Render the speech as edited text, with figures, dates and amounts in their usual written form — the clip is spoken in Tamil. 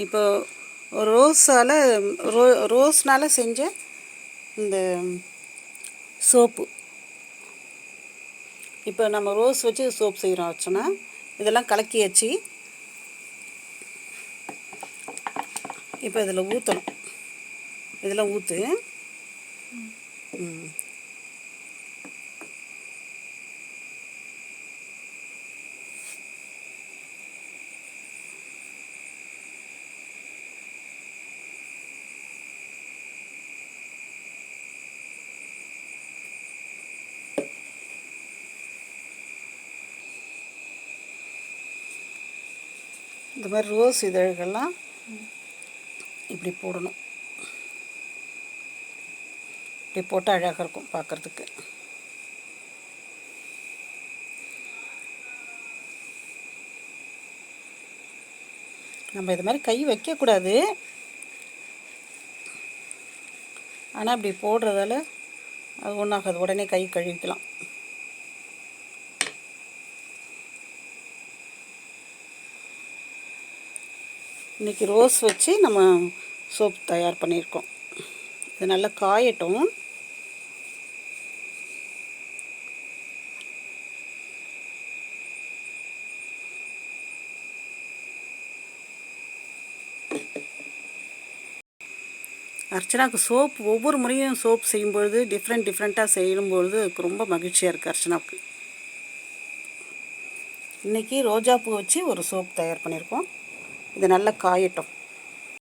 இப்போ ரோஸ்னால் செஞ்ச இந்த சோப்பு. இப்போ நம்ம ரோஸ் வச்சு சோப் செய்கிறோம் வச்சோன்னா இதெல்லாம் கலக்கியாச்சு. இப்போ இதில் ஊற்றணும். இதெல்லாம் ஊற்று. இந்த மாதிரி ரோஸ் இதழ்கள்லாம் இப்படி போடணும். இப்படி போட்டால் அழகாக இருக்கும் பார்க்குறதுக்கு. நம்ம இது மாதிரி கை வைக்கக்கூடாது, ஆனால் இப்படி போடுறதால அது ஒன்றாகாது. உடனே கை கழுவிக்கலாம். இன்றைக்கி ரோஸ் வச்சு நம்ம சோப் தயார் பண்ணியிருக்கோம். இது நல்லா காயட்டும். அர்ச்சனாவுக்கு சோப் ஒவ்வொரு முறையும் சோப் செய்யும்பொழுது டிஃப்ரெண்ட்டாக செய்யும்பொழுது அதுக்கு ரொம்ப மகிழ்ச்சியாக இருக்குது அர்ச்சனாவுக்கு. இன்றைக்கி ரோஜாப்பூ வச்சு ஒரு சோப் தயார் பண்ணியிருக்கோம். இது நல்லா காயட்டும்.